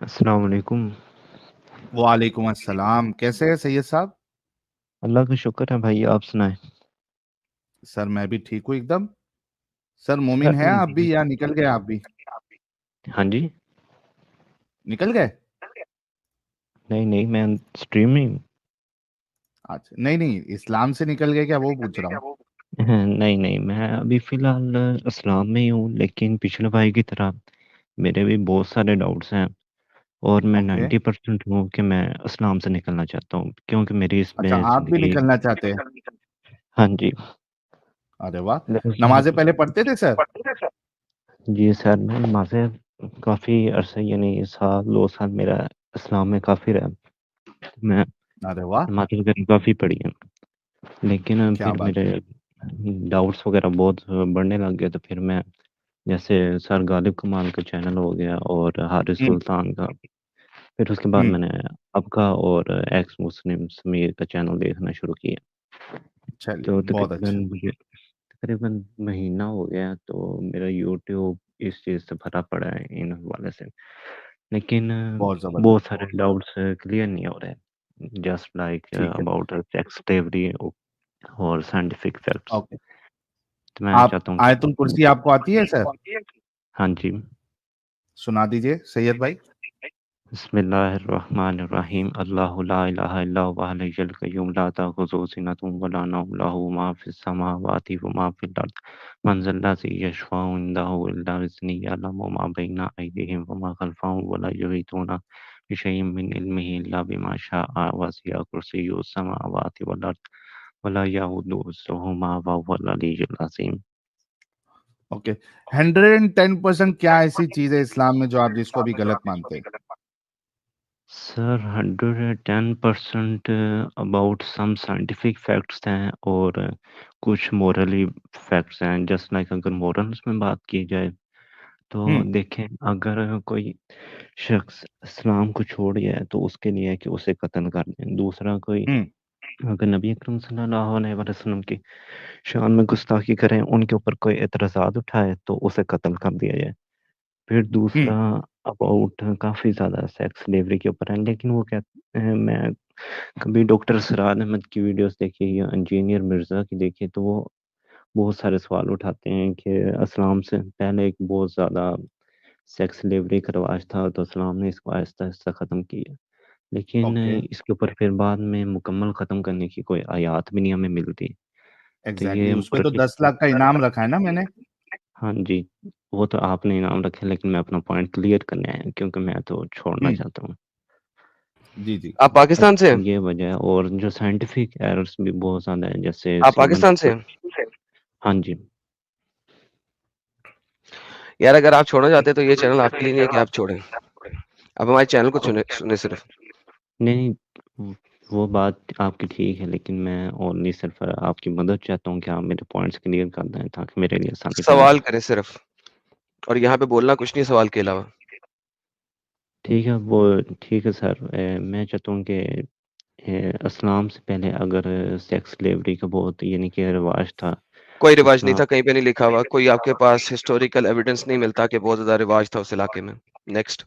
अस्सलाम वालेकुम। वालेकुम अस्सलाम। कैसे हैं सैयद साहब? अल्लाह का शुक्र है भाई, आप सुनाएं। सर मैं भी ठीक हूँ एकदम। सर मोमिन सर है आप भी या निकल गए आप भी? हाँ जी। निकल गए? नहीं नहीं, मैं स्ट्रीम में हूँ। अच्छा, नहीं नहीं, इस्लाम से निकल गए क्या, वो पूछ रहा हूँ। नहीं नहीं, मैं अभी फ़िलहाल इस्लाम में ही हूँ, लेकिन पिछले भाई की तरह मेरे भी बहुत सारे डाउट्स हैं। और मैं ओके। 90% हूँ कि मैं इस्लाम से निकलना चाहता हूँ, क्योंकि मेरी अच्छा, इसमें आप भी ज़िंदगी। निकलना चाहते हैं? हाँ जी। अरे वाह। दरअसल नमाजें पहले पढ़ते थे सर? जी सर, मैं नमाज़ें काफ़ी अरसे, यानी साल 2 साल मेरा इस्लाम में काफ़ी रहा। मैं अरे वाह, नमाज़ें वगैरह काफ़ी पढ़ी हैं। लेकिन क्या फिर बात मेरे है। डाउट्स वगैरह बहुत बढ़ने लग गए, तो फिर मैं, जैसे सर गालिब कमाल का चैनल हो गया और हारिस हम्म। सुल्तान का, फिर उसके बाद हम्म। मैंने आपका और एक्स मुस्लिम समीर का चैनल देखना शुरू किया। चलिए, तो बहुत अच्छा। तकरीबन महीना हो गया, तो मेरा यूट्यूब इस चीज़ से भरा पड़ा है इन हवाले से। लेकिन बहुत बहुत जबरदस्त। सारे डाउट्स क्लियर नहीं हो रहे, जस्ट लाइक ठीक है। अबाउट सेक्स स्लेवरी और साइंटिफिक फैक्ट्स। ओके। तो मैं आप चाहता हूँ कि आयतुल कुर्सी आपको आती है सर? हाँ जी। सुना दीजिए सैयद भाई। बिस्मिल्लाहिर्रहमानिर्रहीम। अल्लाहु ला इलाहा इल्ला हुवल हय्युल कय्यूम ला ताखुज़ुहु सिनतुन व ला नौम लहू मा फिस समावाति व मा फिल अर्द मन ज़ल्लज़ी यशफ़अउ इंदहु इल्ला बिइज़्निहि यअलमु मा बैना अयदीहिम व मा खल्फ़हुम व ला युहीतूना बिशैइन मिन इल्मिहि इल्ला बिमा शाअ वसिअ कुर्सियुहु समावाति वल अर्द व ला यऊदुहु हिफ्ज़ुहुमा व हुवल अलिय्युल अज़ीम। ओके। 110% क्या ऐसी चीज है इस्लाम में जो आप जिसको भी गलत मानते हैं? Sir 110% about some scientific facts हैं और कुछ मोरली फैक्ट्स हैं। जस्ट लाइक अगर मोरल्स में बात की जाए, तो हम्म। देखें, अगर कोई शख्स इस्लाम को छोड़ गया है तो उसके लिए है कि उसे कत्ल कर दें। दूसरा, कोई हम्म। अगर नबी अकरम सल्लल्लाहु अलैहि वसल्लम की शान में गुस्ताखी करें, उनके ऊपर कोई एतराज़ात उठाए तो उसे कत्ल कर दिया जाए। फिर हम्म। दूसरा अबाउट काफ़ी ज़्यादा सेक्स स्लेवरी के ऊपर है, लेकिन वो कहते हैं, मैं कभी डॉक्टर सरार अहमद की वीडियोस देखी या इंजीनियर मिर्ज़ा की देखी, तो वो बहुत सारे सवाल उठाते हैं कि इस्लाम से पहले एक बहुत ज़्यादा सेक्स स्लेवरी का रवाज था, तो इस्लाम ने इसको आहिस्ता-आहिस्ता ख़त्म किया। लेकिन ओके। इसके ऊपर फिर बाद में मुकम्मल ख़त्म करने की कोई आयत भी नहीं हमें मिलती। तो एग्जैक्टली ये exactly। उस पे तो मोरली। 10 लाख का इनाम रखा है ना मैंने। हाँ जी, वो तो आपने इनाम रखे, लेकिन मैं अपना पॉइंट क्लियर करने आया हूँ, क्योंकि मैं तो छोड़ना हम्म। चाहता हूँ। जी जी। आप पाकिस्तान से हैं? ये वजह है, और जो साइंटिफिक एरर्स भी बहुत ज़्यादा है, जैसे आप सीमन पाकिस्तान से पर। हैं? हाँ जी। यार अगर आप छोड़ना चाहते हैं तो ये चैनल आपके लिए नहीं है कि आप छोड़ें। आप हमारे चैनल को सुने सुने सिर्फ। नहीं, वो बात आपकी ठीक है, लेकिन मैं ओनली सिर्फ़ आपकी मदद चाहता हूँ कि आप मेरे पॉइंट्स क्लियर कर दें, ताकि मेरे लिए आसानी पैदा सवाल हो। करें सिर्फ, और यहाँ पे बोलना कुछ नहीं सवाल के अलावा। ठीक है, वो ठीक है सर। मैं चाहता हूँ कि इस्लाम से पहले अगर सेक्स स्लेवरी का बहुत, यानी कि रिवाज था, कोई रिवाज नहीं इस्लाम था, कहीं पे नहीं लिखा हुआ, कोई आपके पास हिस्टोरिकल एविडेंस नहीं मिलता कि बहुत ज्यादा रिवाज था उस इलाके में। नेक्स्ट।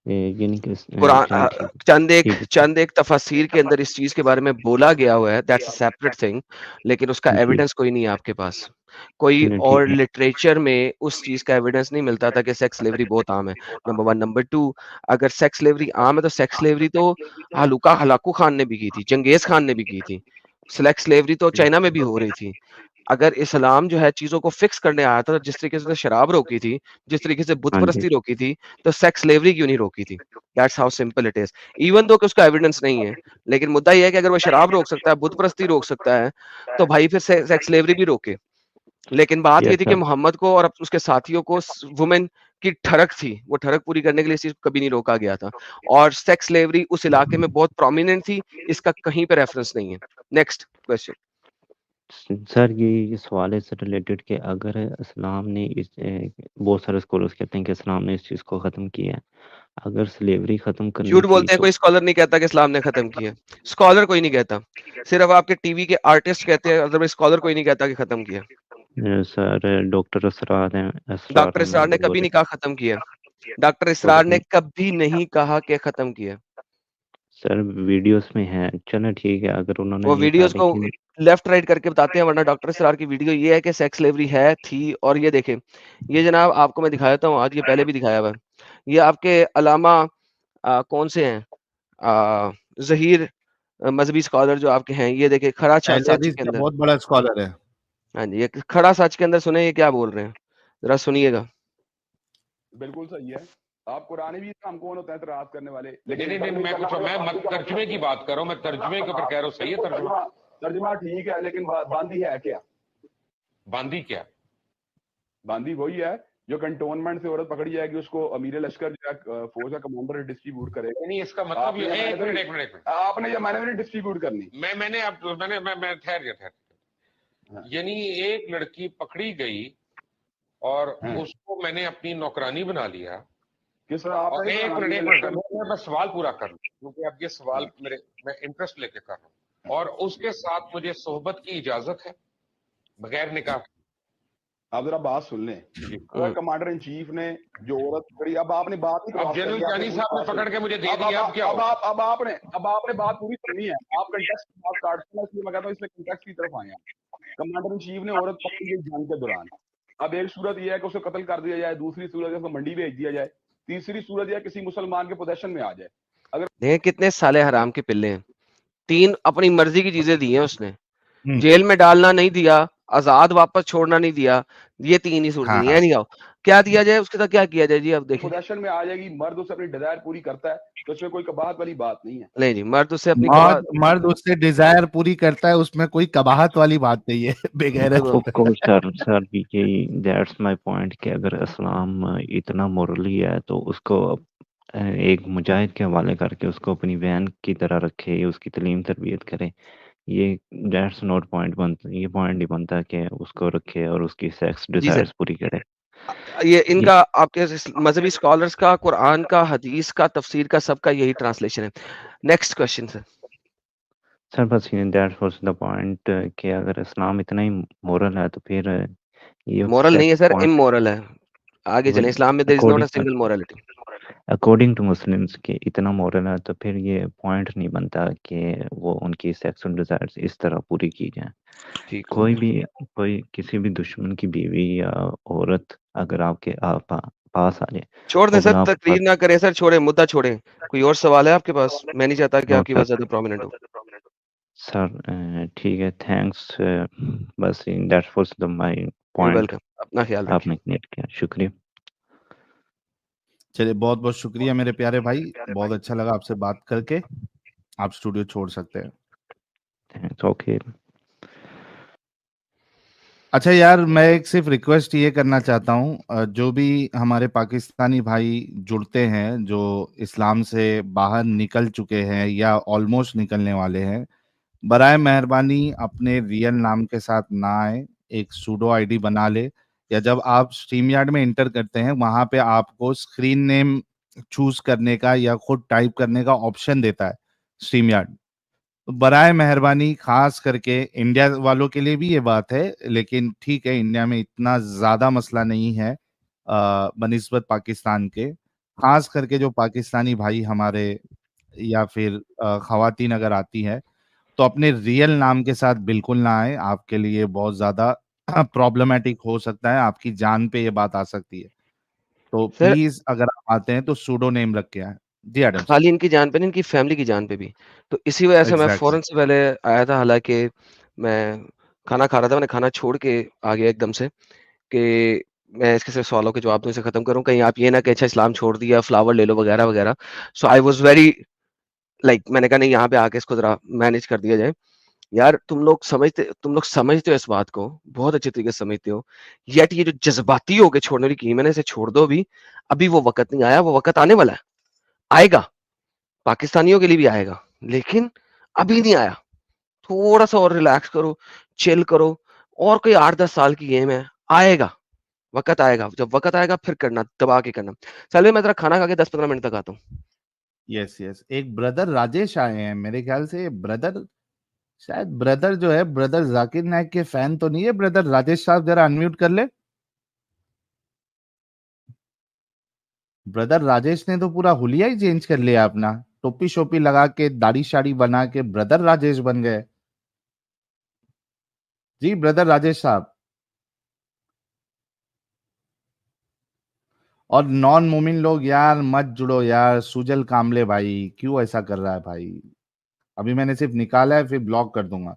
यानी कि कुरान चलो ठीक है। ठीक है सर। चंद एक तफसीर के अंदर इस चीज के बारे में बोला गया हुआ है, दैट्स अ सेपरेट थिंग, लेकिन उसका जी। एविडेंस कोई नहीं है आपके पास। कोई नहीं, ठीक और है। लिटरेचर में उस चीज का एविडेंस नहीं मिलता था कि सेक्स स्लेवरी बहुत आम है। Number one. नंबर टू, अगर सेक्स स्लेवरी आम है तो सेक्स स्लेवरी तो हलूका हलाकू खान ने भी की थी, चंगेज खान ने भी की थी। सेक्स स्लेवरी तो चाइना में भी हो रही थी। अगर इस्लाम जो है चीजों को फिक्स करने आया था, तो जिस तरीके से शराब रोकी थी, जिस तरीके से बुत हाँ जी। परस्ती रोकी थी, तो सेक्स स्लेवरी क्यों नहीं रोकी थी? That's how simple it is. Even though कि उसका एविडेंस नहीं है, लेकिन मुद्दा यह है कि अगर वो शराब रोक सकता है, बुत परस्ती रोक सकता है, तो भाई फिर सेक्स स्लेवरी भी रोके। लेकिन बात ये यस थी कि सर। मोहम्मद को और उसके साथियों को वुमेन की ठरक थी, वो ठरक पूरी करने के लिए इस चीज को कभी नहीं रोका गया था। और सेक्स स्लेवरी उस इलाके में बहुत प्रोमिनेंट थी, इसका कहीं पे रेफरेंस नहीं है। Next question. सर, ये सवाल है इससे रिलेटेड कि अगर इस्लाम ने बहुत सारे स्कॉलर्स कहते हैं कि इस्लाम ने इस चीज़ को ख़त्म किया है। अगर स्लेवरी ख़त्म करनी झूठ थी बोलते हैं, तो। कोई स्कॉलर नहीं कहता कि इस्लाम ने खत्म किया। स्कॉलर कोई नहीं कहता, सिर्फ आपके टीवी के आर्टिस्ट कहते हैं, अदरवाइज स्कॉलर कोई नहीं कहता कि खत्म किया। सर डॉक्टर असरार हैं, असरार डॉक्टर अहमद इसरार ने कभी और नहीं कहा खत्म किया। डॉक्टर इसरार ने कभी नहीं कहा कि खत्म किया। सर वीडियोस में है, चलो ठीक है, अगर उन्होंने वो नहीं कहा वीडियोस को लेकिन लेफ्ट राइट करके बताते हैं, वरना डॉक्टर इसरार की वीडियो ये है कि सेक्स स्लेवरी है, थी। और ये देखें, ये जनाब आपको मैं दिखा देता हूँ, आज ये पहले भी दिखाया हुआ है। ये आपके अलामा कौन से हैं, ज़हीर मजहबी स्कॉलर जो आपके हैं, ये देखें खड़ा अहले सच हदीस के का अंदर। बहुत बड़ा स्कॉलर है। हाँ जी, ये खड़ा सच के अंदर सुने ये क्या बोल रहे हैं, जरा सुनिएगा। बिल्कुल सही है। आप कुरानी भी हम कौन होता है एतराज करने वाले, नहीं, मैं कुछ मैं मत तर्जुमे की बात कर रहा हूँ, मैं तर्जुमे के ऊपर कह रहा हूँ, सही है तर्जुमा? तर्जुमा ठीक है, लेकिन बांदी है क्या? बांदी क्या? बांदी वही है जो कंटोनमेंट से औरत पकड़ी जाएगी, उसको अमीर लश्कर जो है फौज का कमांडर डिस्ट्रीब्यूट करेगा। नहीं, इसका मतलब ये एक मिनट आपने या मैंने डिस्ट्रीब्यूट करनी, मैं ठहर यानी एक लड़की पकड़ी गई और उसको मैंने अपनी नौकरानी बना लिया। किस तरह आप एक मिनट मैं सवाल पूरा कर लूं, क्योंकि अब ये सवाल मैं इंटरेस्ट लेके कर रहा हूँ। और उसके साथ मुझे सोहबत की इजाजत है बगैर निकाह? आप जरा बात सुन लें। कमांडर इन चीफ ने जो औरत पकड़ी, अब आपने बात ही अब जनरल चानी साहब ने पकड़ के मुझे दे दिया, अब क्या? अब आपने बात पूरी सुननी है। आप कंटेक्स्ट की बात काटते हैं, इसलिए मैं कहता हूँ इसमें कंटेक्स्ट की तरफ आए। कमांडर इन चीफ ने औरत पकड़ी गई जंग के दौरान। अब एक सूरत यह है कि उसे कत्ल कर दिया जाए, दूसरी सूरत है उसको मंडी भेज दिया जाए, तीसरी सूरत यह किसी मुसलमान के पोजेशन में आ जाए। अगर देखें कितने साले हराम के पिल्ले हैं, 3 अपनी मर्जी की चीजें दी हैं उसने, जेल में डालना नहीं दिया, आजाद वापस छोड़ना नहीं दिया, ये 3 ही सूरत दी है। नहीं आओ क्या दिया जाए उसके साथ, क्या किया जाए जी? अब देखिए पोजेशन में आ जाएगी, मर्द उससे अपनी डिजायर पूरी करता है, तो उसमें कोई कबाहत वाली बात नहीं है। नहीं जी, मर्द उससे अपनी मर्द उससे डिजायर पूरी करता है, उसमें कोई कबाहत वाली बात नहीं है। बेगैरत ऑफ कोर्स सर यही दैट्स माय पॉइंट कि अगर इस्लाम इतना मोरली है तो उसको एक मुजाहिद के हवाले करके उसको अपनी बहन की तरह रखे, उसकी तालीम तरबियत करे। ये दैट्स नॉट पॉइंट बनता, ये पॉइंट नहीं बनता कि उसको रखे और उसकी सेक्स डिजायर्स पूरी करे। ये इनका आपके मजहबी स्कॉलर्स का, कुरान का, हदीस का, तफसीर का, सबका यही ट्रांसलेशन है। नेक्स्ट क्वेश्चन सर बस दैट वाज द पॉइंट कि अगर इस्लाम इतना ही मोरल है तो फिर ये मोरल नहीं है सर, इमोरल है। आगे चलें, इस्लाम में there is not a single morality. According to Muslims के इतना मोरल है तो फिर ये पॉइंट नहीं बनता कि वो उनकी सेक्सुअल डिजायर्स इस तरह पूरी की जाए। कोई किसी भी दुश्मन की बीवी या औरत अगर आपके पास आ जाए, छोड़ दें सर, तकरीर ना करें सर, छोड़े मुद्दा छोड़े। कोई और सवाल है आपके पास? मैं नहीं चाहता कि आपकी बात ज्यादा प्रोमिनेंट हो। सर ठीक है, थैंक्स। बस that was the my point. Welcome, अपना ख्याल रखिए। आपने क्लियर किया, शुक्रिया। चलिए, बहुत बहुत शुक्रिया मेरे प्यारे भाई, बहुत अच्छा लगा आपसे बात करके। आप स्टूडियो छोड़ सकते हैं। Thanks, okay. अच्छा यार, मैं एक सिर्फ रिक्वेस्ट ये करना चाहता हूँ, जो भी हमारे पाकिस्तानी भाई जुड़ते हैं, जो इस्लाम से बाहर निकल चुके हैं या ऑलमोस्ट निकलने वाले हैं, बराए मेहरबानी अपने रियल नाम के साथ ना आए, एक सूडो आईडी बना ले, या जब आप स्ट्रीम यार्ड में इंटर करते हैं वहां पे आपको स्क्रीन नेम चूज करने का या खुद टाइप करने का ऑप्शन देता है स्ट्रीम यार्ड। तो बराए मेहरबानी, खास करके इंडिया वालों के लिए भी ये बात है, लेकिन ठीक है, इंडिया में इतना ज्यादा मसला नहीं है बनिस्बत पाकिस्तान के। खास करके जो पाकिस्तानी भाई हमारे या फिर खवातीन अगर आती है तो अपने रियल नाम के साथ बिल्कुल ना आए, आपके लिए बहुत ज्यादा प्रॉब्लमेटिक हो सकता है, आपकी जान पे ये बात आ सकती है। तो प्लीज अगर आप आते हैं तो सूडो नेम रख के आए। जी एडम, खाली इनकी जान पे नहीं, इनकी फैमिली की जान पे भी। तो इसी वजह से मैं फौरन से पहले आया था, हालांकि मैं खाना खा रहा था, मैंने खाना छोड़ के आ गया एकदम से कि मैं इसके सिर्फ सवालों के जवाब दूं, इसे खत्म करूं, कहीं आप ये ना कि अच्छा इस्लाम छोड़ दिया, फ्लावर ले लो वगैरह वगैरह। सो आई वाज वेरी मैंने कहा नहीं, यहाँ पे आके इसको जरा मैनेज कर दिया जाए। यार तुम लोग समझते हो इस बात को, बहुत अच्छे तरीके से समझते हो, येट ये जो जज्बाती होके छोड़ने की मैंने, इसे छोड़ दो अभी। अभी वो वक्त नहीं आया, वो वक्त आने वाला है, आएगा, पाकिस्तानियों के लिए भी आएगा, लेकिन अभी नहीं आया। थोड़ा सा और रिलैक्स करो, चिल करो, और कोई 8-10 साल की गेम है, आएगा, वक्त आएगा, जब वक्त आएगा फिर करना, दबा के करना। चल मैं जरा खाना खा के 10-15 मिनट तक आता हूँ। यस यस, एक ब्रदर राजेश आए हैं मेरे ख्याल से। ब्रदर शायद ब्रदर जो है, ब्रदर जाकिर नाइक के फैन तो नहीं है ब्रदर राजेश साहब? जरा अनम्यूट कर ले। ब्रदर राजेश ने तो पूरा हुलिया ही चेंज कर लिया अपना, टोपी शोपी लगा के दाढ़ी शाड़ी बना के ब्रदर राजेश बन गए। जी ब्रदर राजेश साहब। और नॉन मोमिन लोग यार मत जुड़ो यार, सुजल कामले भाई क्यों ऐसा कर रहा है भाई? अभी मैंने सिर्फ निकाला है, फिर ब्लॉक कर दूंगा।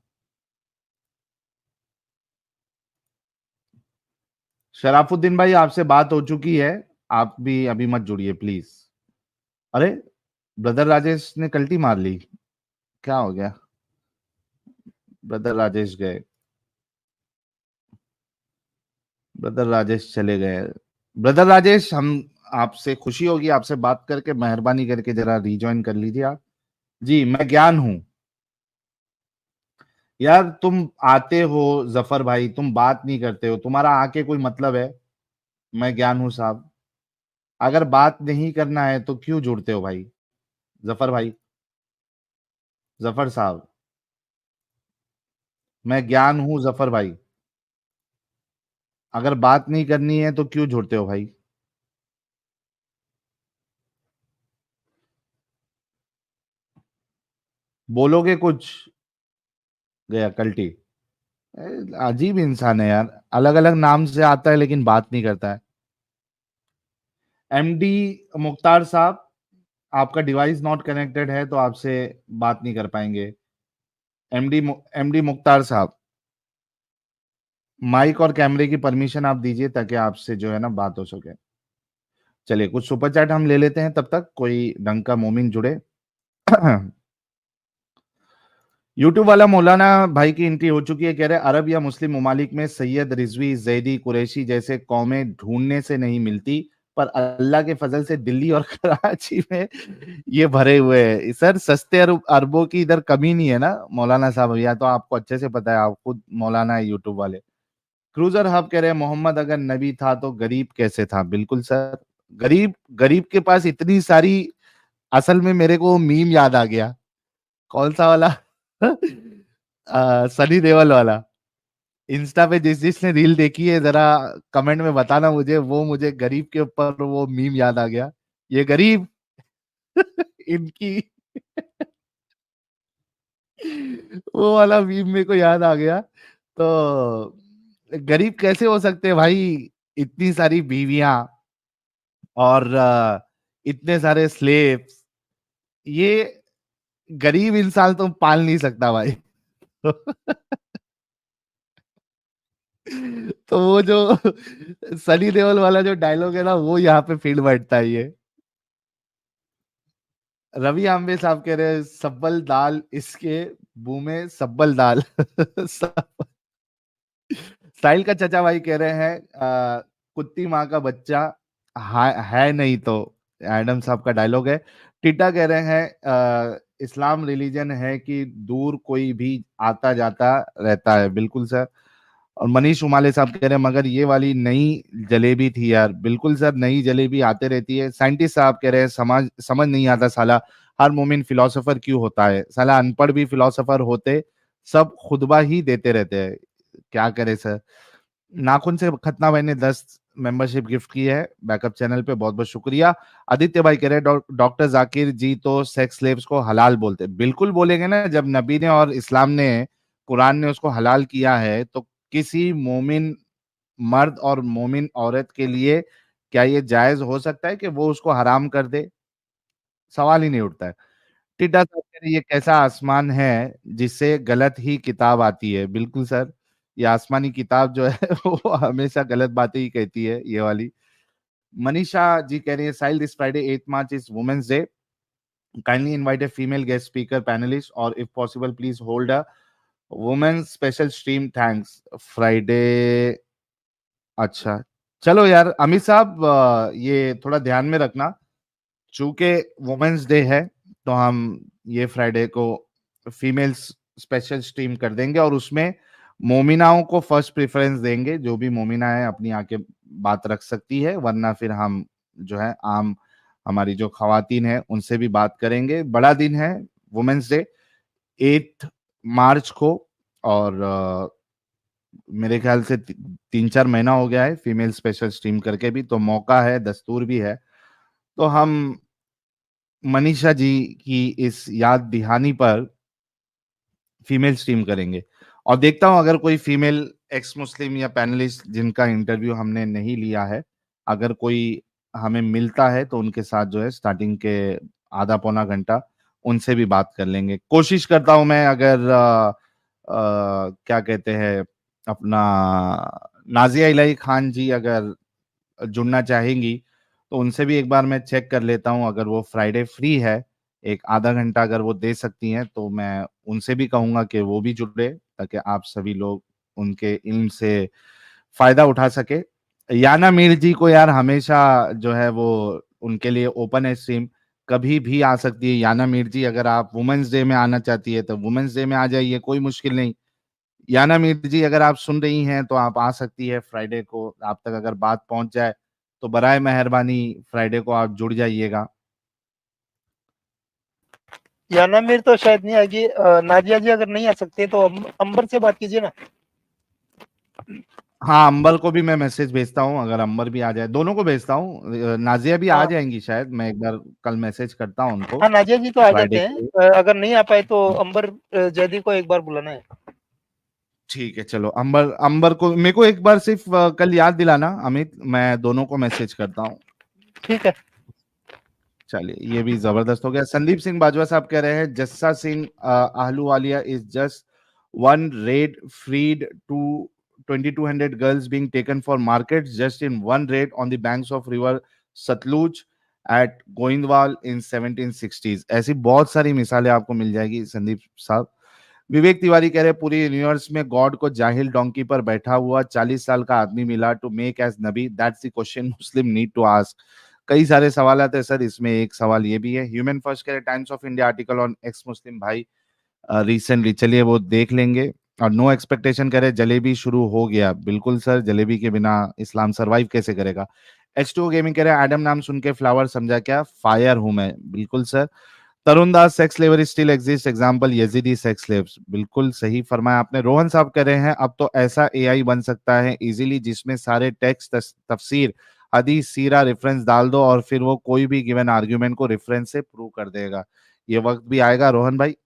शराफुद्दीन भाई आपसे बात हो चुकी है, आप भी अभी मत जुड़िए प्लीज। अरे ब्रदर राजेश ने कल्टी मार ली, क्या हो गया? ब्रदर राजेश गए, ब्रदर राजेश चले गए। ब्रदर राजेश, हम आपसे खुशी होगी आपसे बात करके, मेहरबानी करके जरा रिजॉइन कर लीजिए आप। जी मैं ज्ञान हूं। यार तुम आते हो जफर भाई, तुम बात नहीं करते हो, तुम्हारा आके कोई मतलब है? मैं ज्ञान हूं साहब, अगर बात नहीं करना है तो क्यों जुड़ते हो भाई? जफर भाई, जफर साहब, मैं ज्ञान हूं जफर भाई, अगर बात नहीं करनी है तो क्यों जुड़ते हो भाई? बोलोगे कुछ? गया कल्टी। अजीब इंसान है यार, अलग अलग नाम से आता है लेकिन बात नहीं करता है। एमडी मुख्तार साहब, आपका डिवाइस नॉट कनेक्टेड है तो आपसे बात नहीं कर पाएंगे। एमडी मुख्तार साहब, माइक और कैमरे की परमिशन आप दीजिए ताकि आपसे जो है ना बात हो सके। चलिए कुछ सुपर चैट हम ले लेते हैं, तब तक कोई ढंग का मोमिन जुड़े। यूट्यूब वाला मौलाना भाई की एंट्री हो चुकी है, कह रहे अरब या मुस्लिम ममालिक में सैयद रिजवी जैदी कुरैशी जैसे कौमें ढूंढने से नहीं मिलती, पर अल्लाह के फजल से दिल्ली और कराची में ये भरे हुए हैं। सर सस्ते अरबों की इधर कमी नहीं है ना मौलाना साहब, या तो आपको अच्छे से पता है, आप खुद मौलाना है यूट्यूब वाले। क्रूजर हब कह रहे हैं मोहम्मद अगर नबी था तो गरीब कैसे था? बिल्कुल सर, गरीब गरीब के पास इतनी सारी, असल में मेरे को मीम याद आ गया। कौन सा वाला? सनी देओल वाला। इंस्टा पे जिसने रील देखी है जरा कमेंट में बताना मुझे, वो मुझे गरीब के ऊपर वो मीम याद आ गया। ये गरीब इनकी वो वाला मीम मेरे को याद आ गया। तो गरीब कैसे हो सकते हैं भाई? इतनी सारी बीवियां और इतने सारे स्लेव्स, ये गरीब इंसान तो पाल नहीं सकता भाई। तो वो जो सनी देओल वाला जो डायलॉग है ना, वो यहाँ पे फील्ड बैठता है ये। रवि आम्बे साहब कह रहे हैं सब्बल दाल इसके मुंह में सब्बल दाल। साहिल का चचा भाई कह रहे हैं कुत्ती माँ का बच्चा है नहीं तो, एडम साहब का डायलॉग है। टीटा कह रहे हैं इस्लाम रिलीजन है कि दूर कोई भी आता जाता रहता है। बिल्कुल सर। और मनीष उमाले साहब कह रहे हैं मगर ये वाली नई जलेबी थी यार। बिल्कुल सर, नई जलेबी आते रहती है। साइंटिस्ट साहब कह रहे हैं समझ नहीं आता साला, हर मोमिन फिलोसोफर क्यों होता है? साला अनपढ़ भी फिलोसोफर होते, सब खुतबा ही देते रहते हैं। क्या करे सर। नाखून से खतना भाई ने 10 मेंबरशिप गिफ्ट की है बैकअप चैनल पे, बहुत बहुत शुक्रिया। आदित्य भाई कह रहे हैं डॉक्टर जाकिर जी तो सेक्स स्लेव्स को हलाल बोलते। बिल्कुल बोलेंगे ना, जब नबी ने और इस्लाम ने, कुरान ने उसको हलाल किया है, तो किसी मोमिन मर्द और मोमिन औरत के लिए क्या ये जायज हो सकता है कि वो उसको हराम कर दे? सवाल ही नहीं उठता है। टिड्डा साहब कह रहे ये कैसा आसमान है जिससे गलत ही किताब आती है? बिल्कुल सर, ये आसमानी किताब जो है वो हमेशा गलत बातें ही कहती है, ये वाली। मनीषा जी कह रही है Sahil this Friday 8 March is women's day, kindly invite a female guest speaker panelist और if possible please hold a women's special stream, thanks Friday. अच्छा चलो यार अमित साहब, ये थोड़ा ध्यान में रखना, चूंकि वुमेन्स डे है तो हम ये फ्राइडे को फीमेल्स स्पेशल स्ट्रीम कर देंगे और उसमें मोमिनाओं को फर्स्ट प्रेफरेंस देंगे। जो भी मोमिना है अपनी आके बात रख सकती है, वरना फिर हम जो है आम हमारी जो खवातीन है उनसे भी बात करेंगे। बड़ा दिन है वुमेन्स डे 8 मार्च को, और मेरे ख्याल से 3-4 महीना हो गया है फीमेल स्पेशल स्ट्रीम करके भी, तो मौका है, दस्तूर भी है। तो हम मनीषा जी की इस याद दहानी पर फीमेल स्ट्रीम करेंगे और देखता हूं अगर कोई फीमेल एक्स मुस्लिम या पैनलिस्ट जिनका इंटरव्यू हमने नहीं लिया है, अगर कोई हमें मिलता है तो उनके साथ जो है स्टार्टिंग के आधा पौना घंटा उनसे भी बात कर लेंगे। कोशिश करता हूं मैं, अगर क्या कहते हैं अपना नाजिया इलाही खान जी अगर जुड़ना चाहेंगी तो उनसे भी एक बार मैं चेक कर लेता हूं, अगर वो फ्राइडे फ्री है एक आधा घंटा अगर वो दे सकती हैं तो मैं उनसे भी कहूंगा कि वो भी जुड़े ताकि आप सभी लोग उनके इल्म से फायदा उठा सके। याना मीर जी को यार हमेशा जो है वो उनके लिए ओपन है स्ट्रीम, कभी भी आ सकती है याना मीर जी। अगर आप वुमेन्स डे में आना चाहती है तो वुमेन्स डे में आ जाइए, कोई मुश्किल नहीं। याना मीर जी अगर आप सुन रही हैं तो आप आ सकती है फ्राइडे को, आप तक अगर बात पहुंच जाए तो बराए मेहरबानी फ्राइडे को आप जुड़ जाइएगा। याना मीर तो शायद नहीं आएगी। नाजिया जी अगर नहीं आ सकते तो अंबर से बात कीजिए ना। हाँ, अंबर को भी मैं मैसेज भेजता हूँ, अगर अंबर भी आ जाए, दोनों को भेजता हूँ। नाजिया भी आ हाँ जाएंगी शायद, मैं एक बार कल मैसेज करता हूँ उनको हाँ, नाजिया जी तो आ फ्राइडे जाते के लिए। हैं। अगर नहीं आ पाए तो अंबर जैदी को एक बार बुलाना है। ठीक है, चलो अंबर अंबर को मेरे को एक बार सिर्फ कल याद दिलाना अमित, मैं दोनों को मैसेज करता हूँ। ठीक है। चलिए, ये भी जबरदस्त हो गया। संदीप सिंह बाजवा साहब कह रहे हैं Jassa Singh Ahluwalia is just one raid freed to 2200 girls being taken for markets just in one raid on the banks of river Satluj at Goindwal in 1760s। ऐसी बहुत सारी मिसालें आपको मिल जाएगी संदीप साहब। विवेक तिवारी कह रहे पूरी यूनिवर्स में गॉड को जाहिल डोंकी पर बैठा हुआ 40 साल का आदमी मिला टू मेक एज नबी, that's the question Muslim need to ask. कई सारे सवाल आते हैं सर, इसमें एक सवाल ये भी है। ह्यूमन फर्स्ट कह रहे times of India article on x मुस्लिम भाई रिसेंटली, चलिए वो देख लेंगे। और नो एक्सपेक्टेशन करे जलेबी शुरू हो गया, बिल्कुल सर, जलेबी के बिना इस्लाम सरवाइव कैसे करेगा। H2O गेमिंग कह रहे हैं एडम नाम सुन के फ्लावर समझा क्या, फायर हूं मैं, बिल्कुल sir. Tarun Das sex slavery still exist, example Yazidi sex slaves, बिल्कुल सही फरमाया आपने। रोहन साहब कह रहे हैं अब तो ऐसा एआई बन सकता है इजीली जिसमें सारे टेक्स्ट तफसीर हदीस सीरा रेफरेंस डाल दो और फिर वो कोई भी गिवन आर्ग्यूमेंट को रेफरेंस से प्रूव कर देगा। ये वक्त भी आएगा रोहन भाई।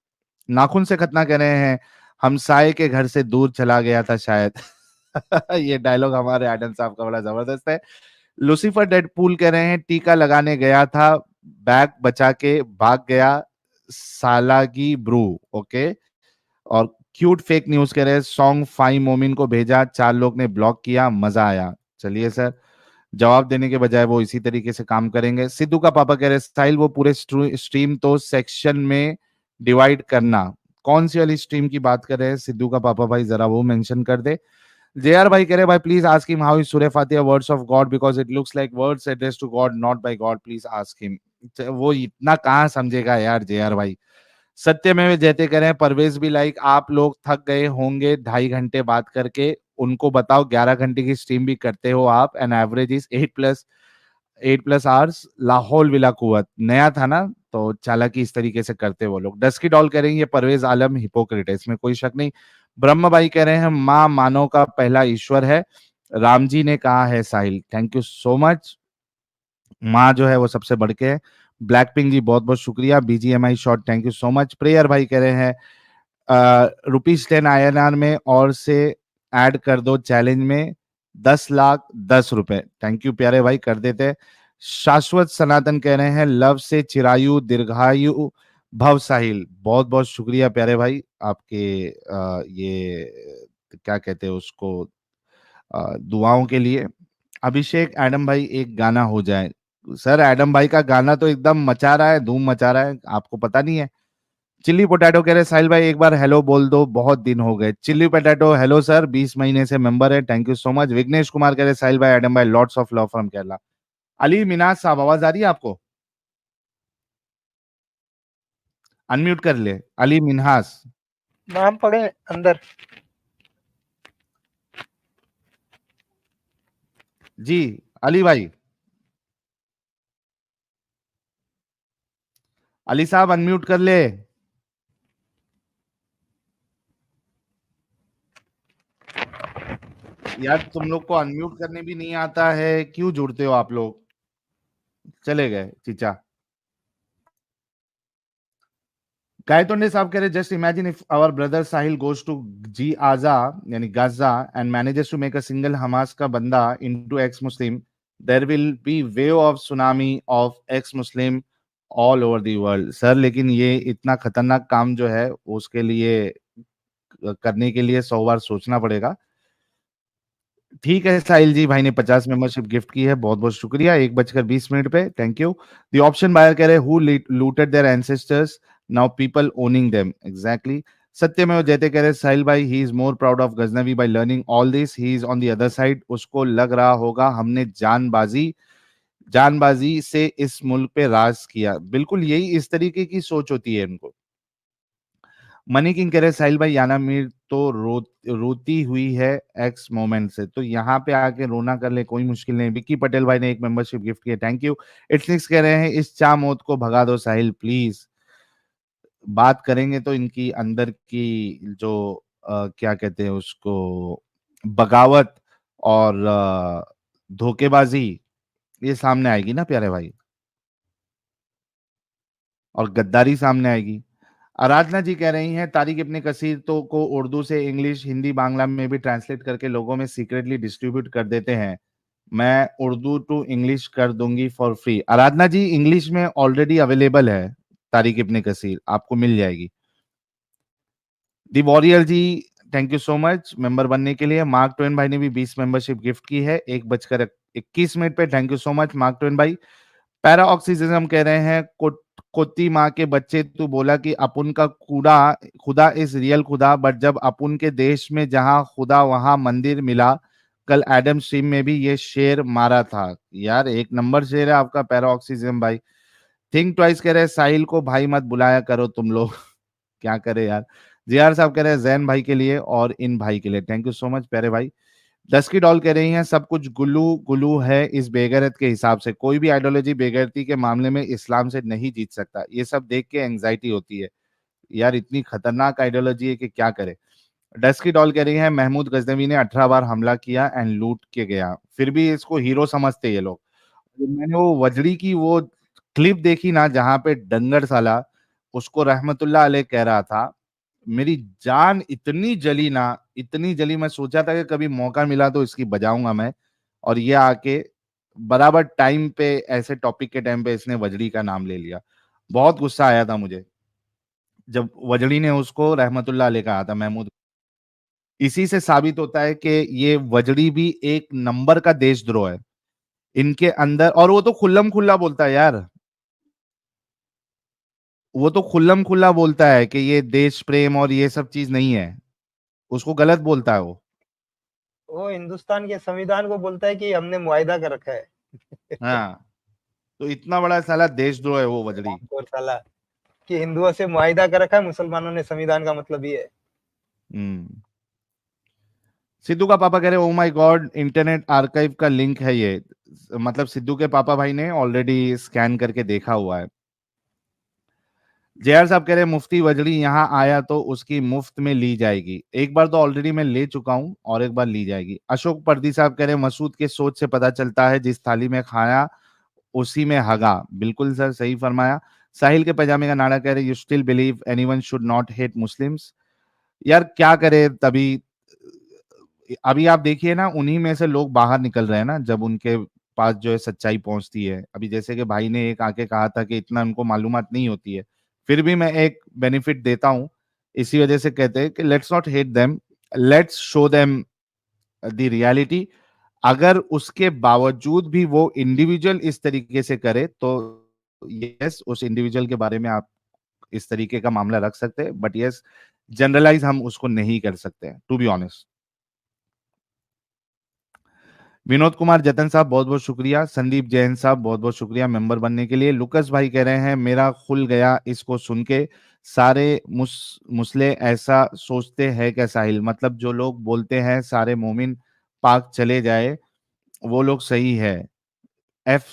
नाखून से खतना कह रहे हैं हमसाए के घर से दूर चला गया था शायद। ये डायलॉग हमारे एडम साहब का बड़ा जबरदस्त है। लुसीफर डेडपूल कह रहे हैं टीका लगाने गया था बैग बचा के भाग गया सालागी ब्रू, ओके। और क्यूट फेक न्यूज कह रहे हैं सॉन्ग फाई मोमिन को भेजा, 4 लोग ने ब्लॉक किया, मजा आया। चलिए सर, जवाब देने के बजाय वो इसी तरीके से काम करेंगे। सिद्धू का पापा कह रहे स्टाइल वो पूरे स्ट्रीम तो सेक्शन में डिवाइड करना, कौन सी वाली स्ट्रीम की बात कर रहे हैं सिद्धू का पापा भाई, जरा वो मेंशन कर दे। जेआर भाई कह रहे भाई please ask him how is Surah Fatiha words of God because it looks like words addressed to God not by God, please ask him. वो इतना कहाँ समझेगा यार जेआर भाई। सत्य में जयते कह रहे हैं परवेज भी लाइक आप लोग थक गए होंगे 2.5 घंटे बात करके, उनको बताओ 11 घंटे की स्ट्रीम भी करते हो आप, and average is 8+ hours. Lahaul villa कुवत नया था ना तो चालाकी इस तरीके से करते वो लोग। डस्की डॉल कह रहे हैं ये परवेज आलम हिपोक्रेट है, इसमें कोई शक नहीं। ब्रह्म भाई कह रहे हैं माँ मानव का पहला ईश्वर है, राम जी ने कहा है साहिल, थैंक यू सो मच। माँ जो है वो सबसे बढ़ के है। ब्लैक पिंक जी बहुत बहुत शुक्रिया। BGMI shot thank you so much. Prayer भाई कह रहे हैं ₹10 INR में और से ऐड कर दो चैलेंज में 10,10,000 थैंक यू प्यारे भाई, कर देते। शाश्वत सनातन कह रहे हैं लव से चिरायु दीर्घायु भव साहिल, बहुत बहुत शुक्रिया प्यारे भाई आपके ये क्या कहते हैं उसको दुआओं के लिए। अभिषेक एडम भाई एक गाना हो जाए, सर एडम भाई का गाना तो एकदम मचा रहा है, धूम मचा रहा है, आपको पता नहीं है। चिल्ली पोटैटो कह रहे साहिल भाई एक बार हेलो बोल दो, बहुत दिन हो गए। चिल्ली पोटैटो हेलो सर, 20 महीने से मेंबर है, thank you so much. Vignesh Kumar कह रहे साहिल भाई एडम भाई lots of love from Kerala. Ali Minaj साहब आवाज आ रही है आपको, अनम्यूट कर ले अली मिनहास। नाम पढ़े अंदर। जी अली भाई, अली साहब अनम्यूट कर ले। यार तुम लोग को अनम्यूट करने भी नहीं आता है, क्यों जुड़ते हो आप लोग। चले गए चीचा। गायतोंडे साहब कह रहे just imagine if our brother Sahil goes to जी आजा यानी Gaza and manages to make a single Hamas का बंदा into ex Muslim, there will be wave of tsunami of ex Muslim all over the world. Sir लेकिन ये इतना खतरनाक काम जो है उसके लिए करने के लिए 100 बार सोचना पड़ेगा। ठीक है साहिल जी, भाई ने 50 मेंबरशिप गिफ्ट की है, बहुत बहुत शुक्रिया। 1:20 पे, thank you. The option buyer कह रहे who looted their ancestors now people owning them, exactly. सत्यमेव जयते कह रहे साहिल भाई he is more proud of Ghaznavi by learning all this, he is on the other side. उसको लग रहा होगा हमने जानबाजी से इस मुल्क पे राज किया। बिल्कुल यही इस तरीके की सोच होती है इनको। मनी किंग कह रहे साहिल भाई याना मीर तो रोती हुई है एक्स मोमेंट से, तो यहाँ पे आके रोना कर ले कोई मुश्किल नहीं। विक्की पटेल भाई ने एक मेंबरशिप गिफ्ट किया, थैंक यू। इट्स कह रहे हैं इस चा मौत को भगा दो साहिल प्लीज। बात करेंगे तो इनकी अंदर की जो क्या कहते हैं उसको, बगावत और धोखेबाजी, ये सामने आएगी ना प्यारे भाई, और गद्दारी सामने आएगी। आराधना जी कह रही हैं तारिक इब्ने कसीर तो को उर्दू से इंग्लिश हिंदी बांग्ला में भी ट्रांसलेट करके लोगों में सीक्रेटली डिस्ट्रीब्यूट कर देते हैं। मैं उर्दू टू इंग्लिश कर दूंगी for free. Aradhana ji English में ऑलरेडी अवेलेबल है तारिक इब्ने कसीर, आपको मिल जाएगी। The warrior ji thank you so much member बनने के लिए। मार्क ट्वेन भाई ने भी 20 मेंबरशिप गिफ्ट की है 1:21 पे, thank you so much mark Twain भाई। पैरा ऑक्सीजम कह रहे हैं कोती माँ के बच्चे तू बोला कि अपुन का खुदा इज रियल खुदा, बट जब अपुन के देश में जहां खुदा वहां मंदिर मिला। कल एडम स्ट्रीम में भी ये शेर मारा था। यार एक नंबर शेर है आपका पैरा ऑक्सीजम भाई। थिंक ट्वाइस कह रहे हैं साहिल को भाई मत बुलाया करो तुम लोग क्या करे यार। जीआर साहब कह रहे हैं जैन भाई के लिए और इन भाई के लिए, थैंक यू सो मच प्यारे भाई। 10 की डॉल कह रही हैं सब कुछ गुलू गुलू है इस बेगैरत के हिसाब से, कोई भी आइडियोलॉजी बेगैरती के मामले में इस्लाम से नहीं जीत सकता। ये सब देख के एंजाइटी होती है यार, इतनी खतरनाक आइडियोलॉजी है कि क्या करे। 10 की डॉल कह रही है महमूद गजनवी ने 18 बार हमला किया एंड लूट के गया, फिर भी इसको हीरो समझते ये लोग। मैंने वो वजड़ी की वो क्लिप देखी ना जहां पे डंगर साला उसको रहमतुल्लाह अलैह कह रहा था, मेरी जान इतनी जली ना, इतनी जली, मैं सोचा था कि कभी मौका मिला तो इसकी बजाऊंगा मैं। और ये आके बराबर टाइम पे ऐसे टॉपिक के टाइम पे इसने वजड़ी का नाम ले लिया। बहुत गुस्सा आया था मुझे जब वजड़ी ने उसको रहमतुल्लाह अलैह कहा था महमूद। इसी से साबित होता है कि ये वजड़ी भी एक नंबर का देशद्रोह है इनके अंदर। और वो तो खुल्लम खुल्ला बोलता है यार, वो तो खुल्लम खुल्ला बोलता है कि ये देश प्रेम और ये सब चीज नहीं है, उसको गलत बोलता है वो हिंदुस्तान के संविधान को बोलता है कि हमने मुआहिदा कर रखा है। हाँ, तो इतना बड़ा साला देशद्रोह है वो वजड़ी। और साला कि हिंदुओं से मुआहिदा कर रखा है, मुसलमानों ने संविधान का मतलब ये है। सिद्धू का पापा कह रहे oh my God internet archive का लिंक है ये, मतलब सिद्धू के पापा भाई ने ऑलरेडी स्कैन करके देखा हुआ है। जेआर साहब कह रहे मुफ्ती वजड़ी यहाँ आया तो उसकी मुफ्त में ली जाएगी, एक बार तो ऑलरेडी मैं ले चुका हूं और एक बार ली जाएगी। अशोक पर्दी साहब कह रहे मसूद के सोच से पता चलता है जिस थाली में खाया उसी में हगा, बिल्कुल सर सही फरमाया। साहिल के पैजामे का नारा कह रहे you still believe anyone should not hate Muslims. यार क्या करे, तभी अभी आप देखिए ना उन्हीं में से लोग बाहर निकल रहे हैं ना जब उनके पास जो है सच्चाई पहुंचती है। अभी जैसे कि भाई ने एक आके कहा था कि इतना उनको मालूमात नहीं होती है, फिर भी मैं एक बेनिफिट देता हूं। इसी वजह से कहते हैं कि let's not hate them, let's show them the reality. अगर उसके बावजूद भी वो इंडिविजुअल इस तरीके से करे तो यस उस इंडिविजुअल के बारे में आप इस तरीके का मामला रख सकते हैं, बट यस जनरलाइज हम उसको नहीं कर सकते to be honest. Vinod Kumar Jatan साहब बहुत बहुत शुक्रिया। संदीप जैन साहब बहुत बहुत शुक्रिया मेंबर बनने के लिए। लुकस भाई कह रहे हैं मेरा खुल गया इसको सुन के, सारे मुस्ले ऐसा सोचते हैं क्या साहिल, मतलब जो लोग बोलते हैं सारे मोमिन पाक चले जाए वो लोग सही है। F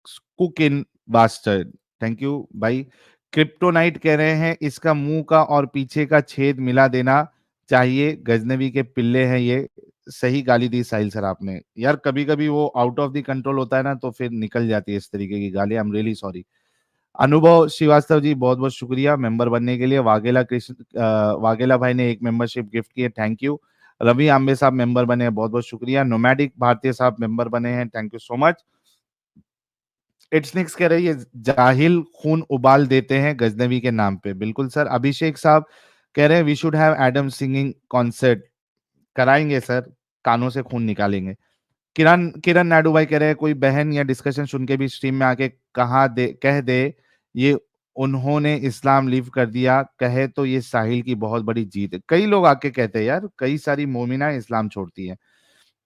cook in bastard, thank you भाई। क्रिप्टोनाइट कह रहे हैं इसका मुंह का और पीछे का छेद मिला देना चाहिए, गजनवी के पिल्ले हैं ये, सही गाली दी साहिल सर आपने यार, कभी कभी वो आउट ऑफ द कंट्रोल होता है ना, तो फिर निकल जाती है इस तरीके की गाली। I am really sorry. अनुभव श्रीवास्तव जी बहुत बहुत शुक्रिया मेंबर बनने के लिए। वाघेला भाई ने एक मेंबरशिप गिफ्ट की है, थैंक यू। रवि आंबे साहब मेंबर बने हैं, बहुत बहुत शुक्रिया। नोमैडिक भारतीय साहब मेंबर बने हैं, थैंक यू सो मच। इट्सनिक्स कह रही है जाहिल खून उबाल देते हैं गजनवी के नाम पे, बिल्कुल सर। अभिषेक साहब कह रहे हैं we should have Adam singing concert, कराएंगे सर, कानों से खून निकालेंगे। किरण किरण नायडू भाई कह रहे हैं कोई बहन या डिस्कशन सुन के भी स्ट्रीम में आके कह दे ये उन्होंने इस्लाम लीव कर दिया, कहे तो ये साहिल की बहुत बड़ी जीत है। कई लोग आके कहते हैं यार, कई सारी मोमिना इस्लाम छोड़ती है।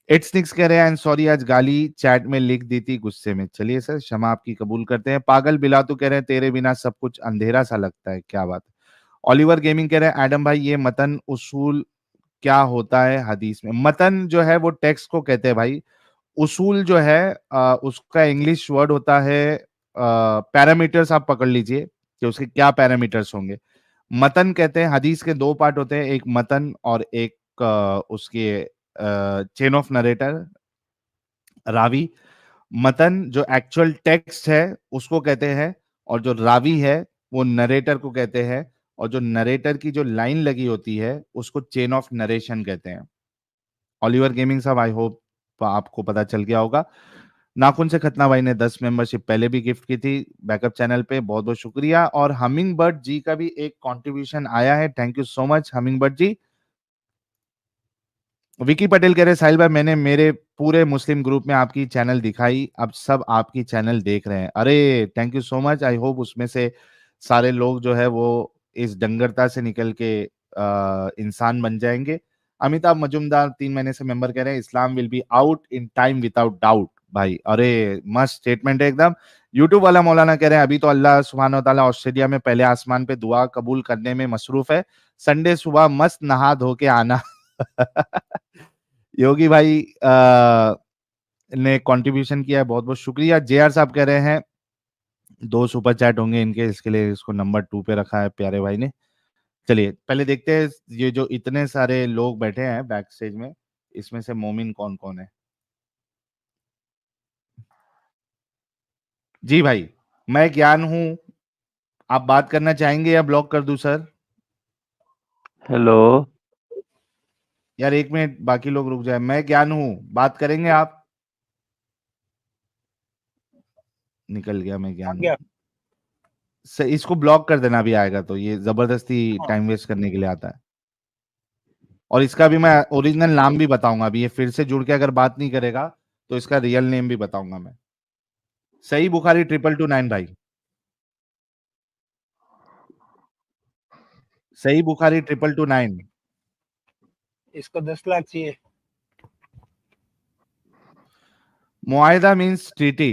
इट्स निक्स कह रहे हैं सॉरी आज गाली चैट में लिख दी थी गुस्से में। चलिए सर, क्षमा आपकी कबूल करते हैं। पागल बिलातू कह रहे हैं तेरे बिना सब कुछ अंधेरा सा लगता है, क्या बात है। ऑलिवर गेमिंग कह रहे हैं एडम भाई ये मतन उसूल क्या होता है हदीस में? मतन जो है वो टेक्स्ट को कहते हैं भाई। उसूल जो है उसका इंग्लिश वर्ड होता है पैरामीटर्स। आप पकड़ लीजिए कि उसके क्या पैरामीटर्स होंगे। मतन कहते हैं, हदीस के दो पार्ट होते हैं, एक मतन और एक उसके चेन ऑफ नरेटर, रावी। मतन जो एक्चुअल टेक्स्ट है उसको कहते हैं, और जो रावी है वो नरेटर को कहते हैं, और जो नरेटर की जो लाइन लगी होती है उसको चेन ऑफ नरेशन कहते हैं। ऑलिवर गेमिंग साहब आई होप आपको पता चल गया होगा। नाखून से खतना भाई ने 10 मेंबरशिप पहले भी गिफ्ट की थी बैकअप चैनल पे, बहुत बहुत शुक्रिया। और हमिंग बर्ड जी का भी एक कंट्रीब्यूशन आया है, thank you so much humming bird ji. Vicky Patel कह रहे साहिल भाई मैंने मेरे पूरे मुस्लिम ग्रुप में आपकी चैनल दिखाई, अब सब आपकी चैनल देख रहे हैं। अरे thank you so much, I hope उसमें से सारे लोग जो है वो इस डंगरता से निकल के इंसान बन जाएंगे। अमिताभ मजुमदार 3 महीने से मेंबर कह रहे हैं Islam will be out in time without doubt. भाई अरे मस्त स्टेटमेंट है एकदम। यूट्यूब वाला मौलाना कह रहे हैं अभी तो अल्लाह सुब्हानो तआला ऑस्ट्रेलिया में पहले आसमान पे दुआ कबूल करने में मसरूफ है, संडे सुबह मस्त नहा धो के आना। योगी भाई ने कंट्रीब्यूशन किया है, बहुत बहुत शुक्रिया। जेआर साहब कह रहे हैं 2 सुपर चैट होंगे इनके, इसके लिए इसको नंबर 2 पे रखा है प्यारे भाई ने। चलिए पहले देखते हैं ये जो इतने सारे लोग बैठे हैं बैक स्टेज में, इसमें से मोमिन कौन कौन है। जी भाई मैं ज्ञान हूं, आप बात करना चाहेंगे या ब्लॉक कर दूं सर? हेलो यार 1 मिनट, बाकी लोग रुक जाए। मैं ज्ञान हूं, बात करेंगे आप? निकल गया मैं ज्ञान हूं। इसको ब्लॉक कर देना, भी आएगा तो ये जबरदस्ती टाइम वेस्ट करने के लिए आता है। और इसका भी मैं ओरिजिनल नाम भी बताऊंगा, अभी ये फिर से जुड़ के अगर बात नहीं करेगा तो इसका रियल नेम भी बताऊंगा मैं। सही बुखारी 2229 भाई, सही बुखारी 2229। इसको 10 लाख चाहिए। मुआयदा मीन्स ट्रीटी,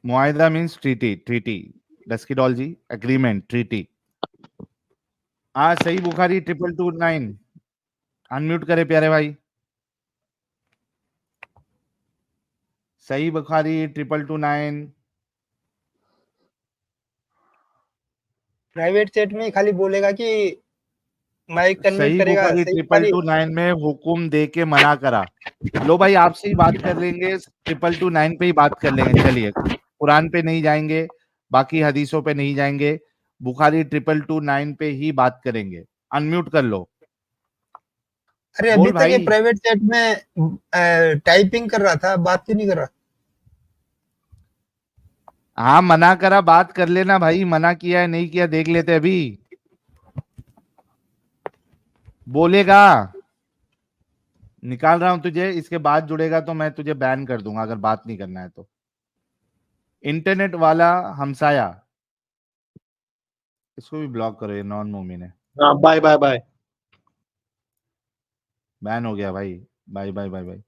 मुआयदा मीन्स ट्रीटी, ट्रीटी डस्किडॉलजी एग्रीमेंट ट्रीटी। हाँ सही बुखारी 2229, अनम्यूट करे प्यारे भाई। सही बुखारी 2229। प्राइवेट चैट में खाली बोलेगा कि माइक कन्वर्ट सही करेगा। बुखारी सही बुखारी 2229 में हुकुम दे के मना करा। लो भाई आपसे ही बात कर लेंगे, 2229 पे ही बात कर लेंगे। चलिए कुरान पे नहीं जाएंगे, बाकी हदीसों पे नहीं जाएंगे, बुखारी 2229 पे ही बात करेंगे। अनम्यूट कर लो। अरे अभी बोल तक ये भाई। प्राइवेट चैट में टाइपिंग कर रहा था, बात क्यों नहीं कर रहा? हाँ मना करा, बात कर लेना भाई, मना किया है नहीं किया देख लेते अभी। बोलेगा निकाल रहा हूं तुझे, इसके बाद जुड़ेगा तो मैं तुझे बैन कर दूंगा अगर बात नहीं करना है तो। इंटरनेट वाला हमसाया, इसको भी ब्लॉक करो, ये नॉन मोमिन है। बाय बाय बाय, बैन हो गया भाई। Bye bye bye bye.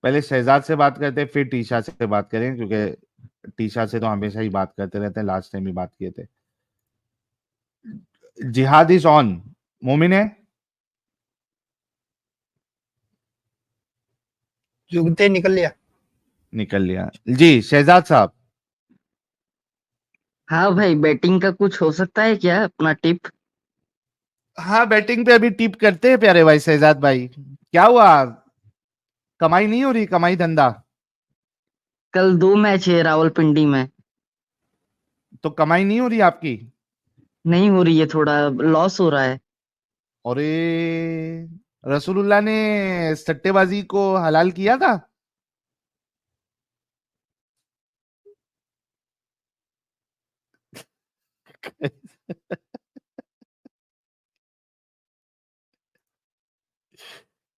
पहले शहजाद से बात करते फिर टीशा से बात करें, क्योंकि टीशा से तो हमेशा ही बात करते रहते हैं, लास्ट टाइम भी बात किए थे। जिहाद इज ऑन, मोमिन है? जुगते निकल लिया। निकल लिया जी। शहजाद साहब हाँ भाई, बैटिंग का कुछ हो सकता है क्या अपना टिप? हाँ, बैटिंग पे अभी टिप करते हैं प्यारे भाई शहजाद भाई। क्या हुआ, कमाई नहीं हो रही, कमाई धंधा? कल 2 मैच है रावलपिंडी में। तो कमाई नहीं हो रही आपकी? नहीं हो रही है, थोड़ा लॉस हो रहा है। अरे, रसूलुल्लाह ने सट्टेबाजी को हलाल किया था।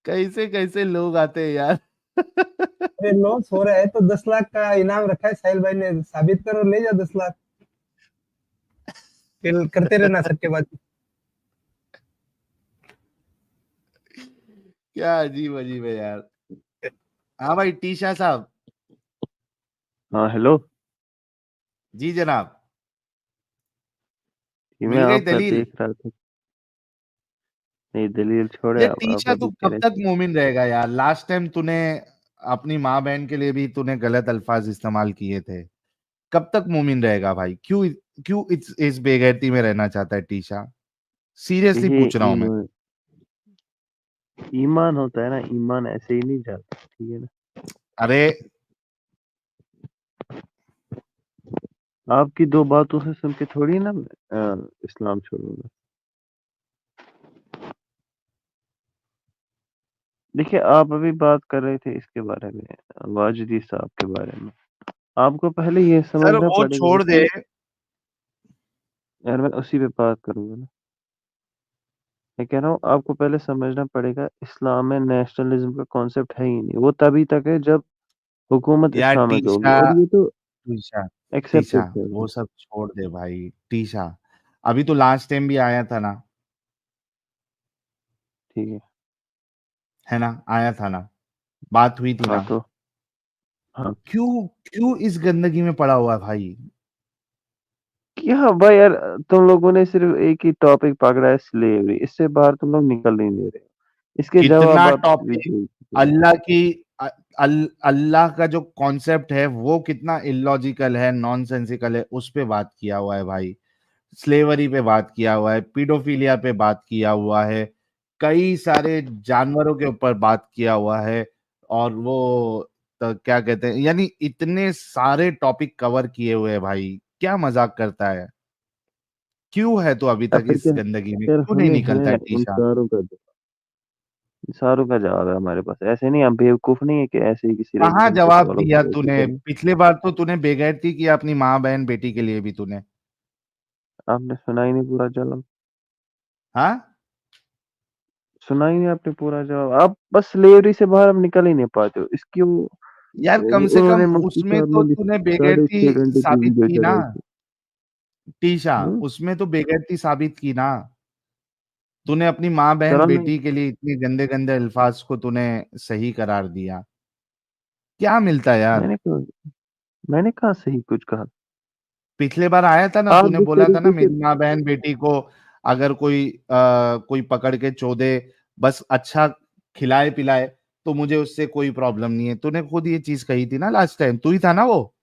कैसे कैसे लोग आते हैं यार। अरे लॉस हो रहा है तो 10 लाख का इनाम रखा है साहिल भाई ने, साबित करो, ले जा 10 लाख, फिर करते रहना सट्टेबाजी। क्या अजीब अजीब है यार। हाँ भाई टीशा साहब। हाँ हेलो जी जनाब, जी, मिल मैं गई आपका दलील? देख रहा था। नहीं दलील छोड़े, ये आप टीशा तू अभी कह कब रहे तक थे। मोमिन रहेगा यार? लास्ट टाइम तूने अपनी माँ बहन के लिए भी तूने गलत अल्फाज इस्तेमाल किए थे। कब तक मोमिन रहेगा भाई? क्यों क्यों इस बेगैरती में रहना चाहता है टीशा? सीरियसली देखिए पूछ रहा हूँ मैं। ईमान होता है ना, ईमान ऐसे ही नहीं जाता, ठीक है ना। अरे आपकी 2 बातों से सुन के थोड़ी ना मैं इस्लाम छोड़ूंगा। देखिए आप अभी बात कर रहे थे इसके बारे में, वाजिदी साहब के बारे में। आपको पहले ये सर समझना वो पड़ेगा छोड़ दे। कि यार मैं उसी पे बात करूंगा ना। मैं कह रहा हूँ आपको पहले समझना पड़ेगा, इस्लाम में नेशनलिज्म का कॉन्सेप्ट है ही नहीं। वो तभी तक है जब हुकूमत यार इस्लामिक होगी, टीशा, और ये तो टीशा, टीशा, एक्सेप्टेड है। वो सब छोड़ दे भाई। टीशा, अभी तो लास्ट टाइम भी आया था ना, ठीक है। है ना? आया था ना, बात हुई थी हाँ ना। तो हाँ क्यों क्यों इस गंदगी में पड़ा हुआ है भाई? क्या भाई यार, तुम लोगों ने सिर्फ एक ही टॉपिक पकड़ा है, स्लेवरी। इससे बाहर तुम लोग निकल ही नहीं रहे। इसके जवाब कितना आप भी टॉपिक, दे चुके हो। अल्लाह की अल्लाह का जो कॉन्सेप्ट है वो कितना इलॉजिकल है, नॉनसेंसिकल है, उस पे बात किया हुआ है भाई। स्लेवरी पे बात किया हुआ है, पीडोफिलिया पे बात किया हुआ है, कई सारे जानवरों के ऊपर बात किया हुआ है। और वो तो क्या कहते हैं, यानी इतने सारे टॉपिक कवर किए हुए हैं भाई। क्या मजाक करता है? क्यों है तो अभी अब तक फिर इस क्या, गंदगी में फिर क्यों नहीं हमें निकलता है है इन टीशा? सारों का जवाब है हमारे पास। ऐसे नहीं, हम बेवकूफ नहीं है कि ऐसे ही किसी कहाँ रेलिजन को जवाब फॉलो दिया कर तूने? करें। पिछले बार तो तूने बेगैरती किया अपनी माँ बहन बेटी के लिए भी तूने। आपने सुना ही नहीं पूरा जवाब। हाँ सुना ही नहीं आपने पूरा जवाब। आप बस स्लेवरी से बाहर अब निकल ही नहीं पाते हो। इसकी यार, कम से कम उन्होंने मुफ्ती उसमें साहब तो ने तूने साढ़े बेगैरती 6 घंटे की साबित वीडियो की ना। चलाई थी। टीशा, हम्म, उसमें तो बेगैरती साबित की ना। तूने अपनी माँ बहन चलो नहीं, बेटी के लिए इतने गंदे गंदे अल्फाज को तूने सही करार दिया। क्या मिलता है यार? मैंने कहा, मैंने कहा सही कुछ कहा। पिछले बार आया था ना, आप तूने जिस बोला था ना तरीके से, मेरी माँ बहन बेटी को अगर कोई पकड़ के चोदे, बस अच्छा खिलाए पिलाए, तो मुझे उससे कोई प्रॉब्लम नहीं है। तूने खुद ये चीज कही थी ना लास्ट टाइम, तू ही था ना वो।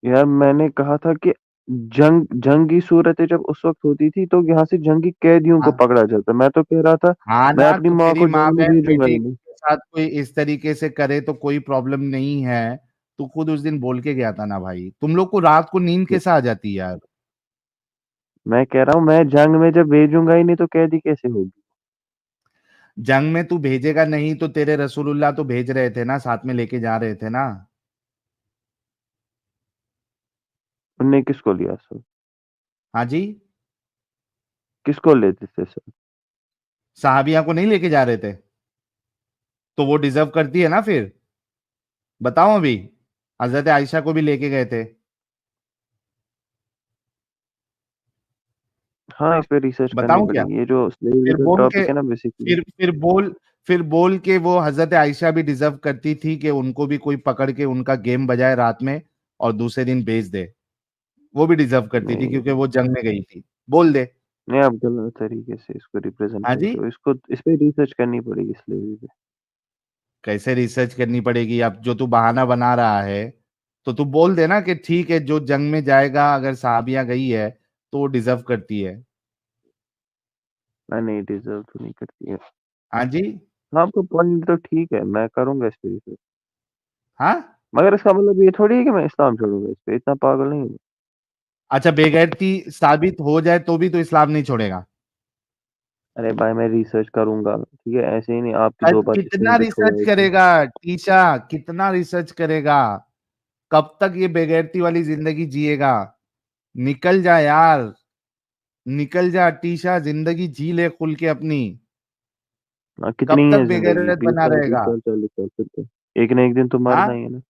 यार मैंने कहा था कि जंगी सूरतें जब उस वक्त होती थी तो यहाँ से जंगी कैदियों को हाँ, पकड़ा जाता। मैं तो कह रहा था हाँ मैं ना, अपनी तो माँ तेरी को माँ जंग में बहन भेजूंगा बेटी ही नहीं। के साथ कोई इस तरीके से करे तो कोई प्रॉब्लम नहीं है। तू खुद उस दिन बोल के गया था ना भाई, तुम लोग को रात को नींद कैसे आ जाती है यार? मैं कह रहा हूँ मैं जंग में जब भेजूंगा ही नहीं तो कैदी कैसे होगी। जंग में तू भेजेगा नहीं तो तेरे रसूलुल्लाह तो भेज रहे थे ना, साथ में लेके जा रहे थे ना। उनने किसको लिया सर? हाँ जी, किसको लेते थे सर? साहबिया को नहीं लेके जा रहे थे? तो वो डिजर्व करती है ना फिर? बताओ अभी, हजरत आयशा को भी लेके गए थे। हाँ इस पे रिसर्च करनी बताऊं क्या? पड़ेगी। ये जो स्लेवरी फिर का बोल के टॉपिक है ना बेसिकली। फिर बोल के वो हजरत आयशा भी डिजर्व करती थी कि उनको भी कोई पकड़ के उनका गेम बजाए रात में और दूसरे दिन बेच दे। वो भी डिजर्व करती थी नहीं क्योंकि वो जंग में गई थी। बोल दे। नहीं, आप गलत तरीके से इसको रिप्रेजेंट हाँ जी, करते हो। इसको इस पे रिसर्च करनी पड़ेगी स्लेवरी पे। कैसे रिसर्च करनी पड़ेगी? अब जो तू बहाना बना रहा है, तो तू बोल देना कि ठीक है, जो जंग में जाएगा, अगर साहबिया गई है तो डिजर्व करती है। नहीं डिजर्व तो नहीं करती है। हाँ जी, हाँ, आपका पॉइंट तो ठीक है, मैं करूंगा इस पे रिसर्च, हाँ। मगर इसका मतलब ये थोड़ी है कि मैं इस्लाम छोड़ूंगा, इस पे इतना पागल नहीं हूँ। अच्छा, बेगैरती साबित हो जाए तो भी तो इस्लाम नहीं छोड़ेगा? अरे भाई मैं रिसर्च करूंगा, ठीक है, ऐसे ही नहीं आपकी दो बातें कितना सुन के रिसर्च छोड़ा कि करेगा टीशा, कितना रिसर्च करेगा? कब तक ये बेगैरती वाली जिंदगी जिएगा? निकल जा यार, निकल जा टीशा, जिंदगी जी ले खुल के अपनी। कितनी कब तक है जिंदगी, बेगैरत 20 बना साल 30 रहेगा? साल 40 साल, फिर तो एक ना एक दिन तो मरना हाँ, ही है ना,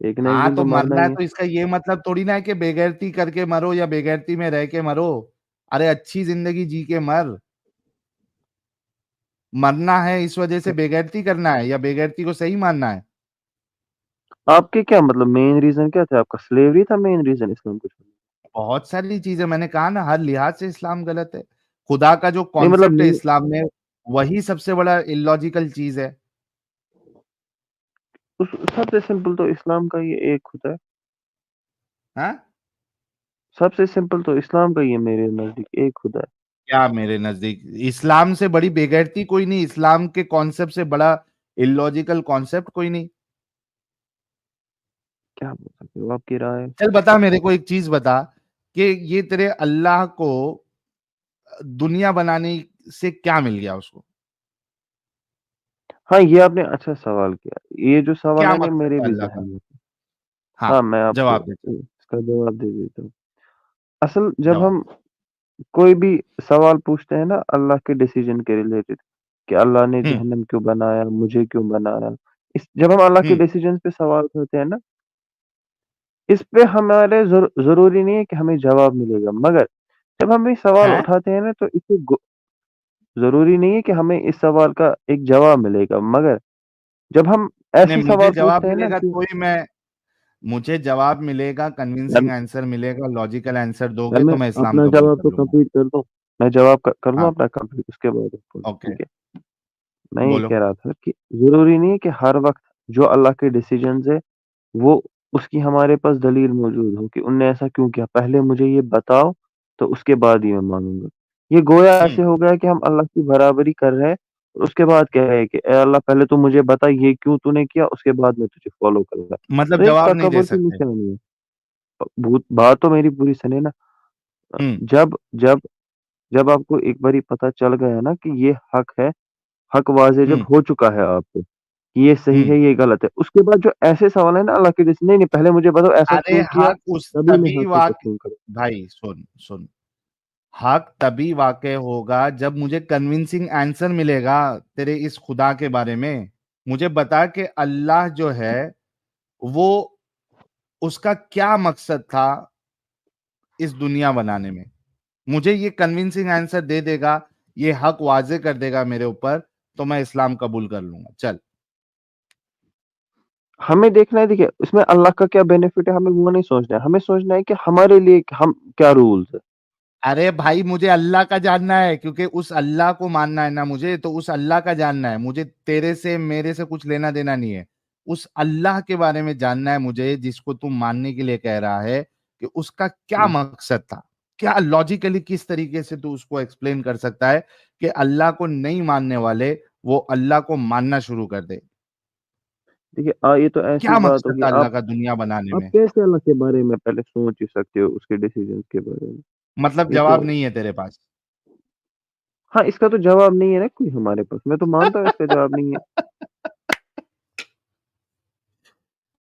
एक ना एक हाँ, दिन तो तो मरना मरना ही है है। तो इसका ये मतलब थोड़ी ना है कि बेगैरती करके मरो या बेगैरती में रह के मरो। अरे अच्छी जिंदगी जी के मर। मरना है इस वजह से बेगैरती करना है या बेगैरती को सही मानना है? आपके क्या मतलब मेन रीजन क्या था, आपका स्लेवरी था मेन रीजन इस्लाम को छोड़ने बहुत सारी चीजें, मैंने कहा ना, हर लिहाज से इस्लाम गलत है। खुदा का जो का? नहीं मतलब कॉन्सेप्ट है इस्लाम में, वही सबसे बड़ा इलॉजिकल चीज है। उस सबसे सिंपल तो इस्लाम का ये एक खुदा है, हाँ, सबसे सिंपल तो इस्लाम का ये मेरे नजदीक एक खुदा है। क्या मेरे नजदीक इस्लाम से बड़ी बेगैरती कोई नहीं, इस्लाम के कॉन्सेप्ट से बड़ा इलॉजिकल कॉन्सेप्ट कोई नहीं। क्या बोल सकते हो, आपकी राय है। चल बता मेरे को, एक चीज बता कि ये तेरे अल्लाह को दुनिया बनाने से क्या मिल गया उसको? हाँ ये आपने अच्छा सवाल किया, ये जो सवाल क्या है ना मकसद मेरे था भी अल्लाह का? जहन में था। हाँ, हाँ मैं आपको जवाब दे चल। इसका जवाब दे देता हूँ। असल जब जवाब। हम कोई भी सवाल पूछते हैं ना अल्लाह के डिसीजन के रिलेटेड, कि अल्लाह ने हम्म, जहन्नम क्यों बनाया, मुझे क्यों बनाया, इस जब हम अल्लाह के हम्म, डिसीजन पे सवाल करते हैं ना, इस पे हमारे जरूरी नहीं है कि हमें जवाब मिलेगा, मगर जब हम ये सवाल है। उठाते हैं ना तो जरूरी नहीं है कि हमें इस सवाल का एक जवाब मिलेगा, मगर जब हम नहीं, ऐसी मुझे सवाल जवाब पूछते हैं ना मिलेगा कि तो ही मैं, मुझे जवाब मिलेगा, यार कन्विंसिंग आंसर मिलेगा, लॉजिकल आंसर यार दोगे मैं तो मैं इस्लाम अपना कबूल जवाब कर तो लूंगा। कंप्लीट कर दूं, मैं जवाब कर लूं हाँ, अपना कंप्लीट, उसके बाद आप बोलो, ओके, ठीक है। मैं ये बोलो। कह रहा था कि जरूरी नहीं है कि हर वक्त जो अल्लाह के डिसीजन है वो उसकी हमारे पास दलील मौजूद हो कि उनने ऐसा क्यों किया, पहले मुझे ये बताओ तो उसके बाद ही मैं मानूंगा। ये गोया हम्म, ऐसे हो गया कि हम अल्लाह की बराबरी कर रहे हैं और उसके बाद कह रहे हैं कि "ए अल्लाह पहले तो मुझे बता ये क्यों तूने किया, उसके बाद मैं तुझे फॉलो करूंगा"। मतलब तो एक जवाब नहीं दे तकबर की सकते। निशानी है। बात तो मेरी पूरी सुने ना। हम्म, जब जब जब आपको एक बारी पता चल गया ना कि ये हक है, हक वाज़े जब हम्म, हो चुका है आपको, कि ये सही हम्म। है, ये गलत है, उसके बाद जो ऐसे सवाल है ना अल्लाह के जैसे, नहीं, नहीं पहले मुझे बताओ ऐसा अरे क्यों किया, हक उस तभी मैं तभी हक को वाक तस्लीम करूँ। भाई सुन सुन, हक तभी वाक़ होगा जब मुझे कन्विंसिंग आंसर मिलेगा तेरे इस खुदा के बारे में। मुझे बता कि अल्लाह जो है वो, उसका क्या मकसद था इस दुनिया बनाने में। मुझे ये कन्विंसिंग आंसर दे देगा, ये हक वाज़े कर देगा मेरे ऊपर, तो मैं इस्लाम कबूल कर लूँगा। चल। हमें देखना है, देखिए इसमें अल्लाह का क्या बेनिफिट है, हमें वो नहीं सोचना है, हमें सोचना है कि हमारे लिए हम क्या रूल्स है। अरे भाई, मुझे अल्लाह का जानना है, क्योंकि उस अल्लाह को मानना है ना मुझे, तो उस अल्लाह का जानना है मुझे, तेरे से मेरे से कुछ लेना देना नहीं है। उस अल्लाह के बारे में जानना है मुझे, जिसको तू मानने के लिए कह रहा है, कि उसका क्या हम्म, मकसद था। क्या लॉजिकली किस तरीके से तू उसको एक्सप्लेन कर सकता है कि अल्लाह को नहीं मानने वाले वो अल्लाह को मानना शुरू कर दे? देखिए ये तो ऐसी क्या बात मकसद होगी, था अल्लाह आप का दुनिया बनाने आप में? कैसे अल्लाह के बारे में पहले सोच ही सकते हो, उसके डिसीजन के बारे में, मतलब ये तो। जवाब नहीं है तेरे पास? हाँ इसका तो जवाब नहीं है ना कोई हमारे पास, मैं तो मानता हूँ इसका जवाब नहीं है।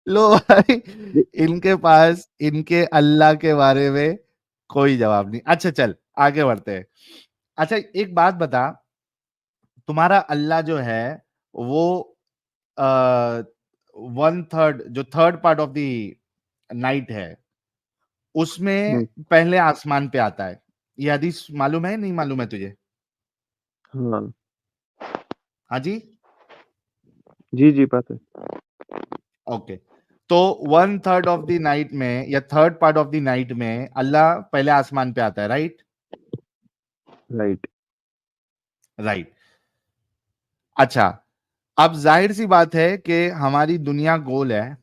लो भाई, दे- इनके पास इनके अल्लाह के बारे में कोई जवाब नहीं। अच्छा चल, आगे बढ़ते हैं। अच्छा एक बात बता, तुम्हारा अल्लाह जो है वो वन थर्ड, जो third part of the night है, उसमें हम्म, पहले आसमान पे आता है। ये हदीस मालूम है नहीं मालूम है तुझे? हाँ हाँ जी। जी जी पता है। ओके, तो one third of the night में या third part of the night में अल्लाह पहले आसमान पे आता है, राइट? राइट। राइट। अच्छा, अब जाहिर सी बात है कि हमारी दुनिया गोल है,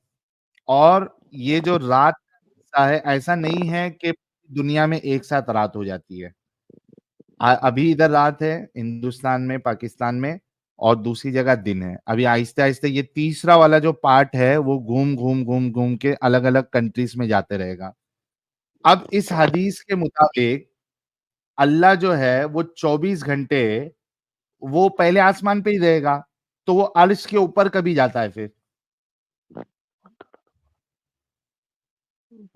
और ये जो रात का हिस्सा है, ऐसा नहीं है कि दुनिया में एक साथ रात हो जाती है। अभी इधर रात है हिंदुस्तान में, पाकिस्तान में, और दूसरी जगह दिन है। अभी आहिस्ते आहिस्ते ये तीसरा वाला जो पार्ट है वो घूम घूम घूम घूम के अलग अलग कंट्रीज में जाते रहेगा। अब इस हदीस के मुताबिक अल्लाह जो है वो 24 घंटे वो पहले आसमान पे ही रहेगा, तो वो अर्श के ऊपर कभी जाता है फिर?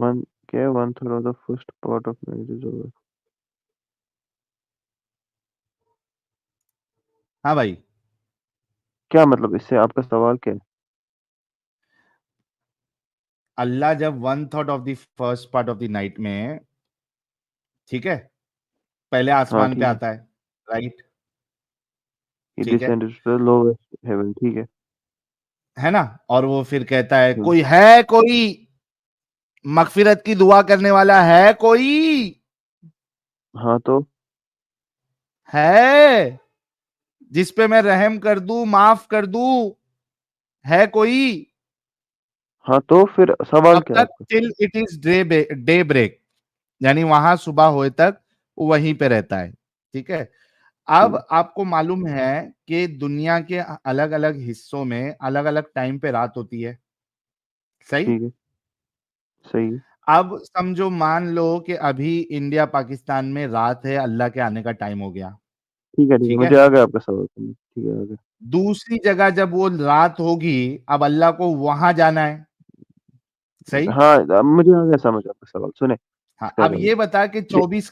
क्या है 1/3 of the first part of night is over. हाँ भाई, क्या मतलब इससे आपका सवाल क्या है? अल्लाह जब 1/3 of the first part of the night में, ठीक है, पहले हाँ आसमान पे ठीक है, आता है, राइट? ही ठीक है descended to the lowest heaven, ठीक है ना? और वो फिर कहता है है। कोई है, कोई मगफिरत की दुआ करने वाला है, कोई हाँ तो है जिस पे मैं रहम कर दूं, माफ कर दूं, है कोई? हाँ तो फिर सवाल तब क्या है तक आपका? Till it is daybreak, यानी वहां सुबह होए तक वो वहीं पे रहता है, ठीक है? अब ठीक आपको मालूम है कि दुनिया के अलग अलग हिस्सों में अलग अलग टाइम पे रात होती है, सही? ठीक है, सही है। अब समझो, मान लो कि अभी इंडिया पाकिस्तान में रात है, अल्लाह के आने का टाइम हो गया, ठीक है, ठीक मुझे है? आ गया आपका सवाल समझ, ठीक है, आ गया। दूसरी जगह जब वो रात होगी, अब अल्लाह को वहां जाना है, सही? हाँ, अब मुझे आ गया समझ आपका सवाल। सुने, हाँ, इसका अब ये बता कि ये 24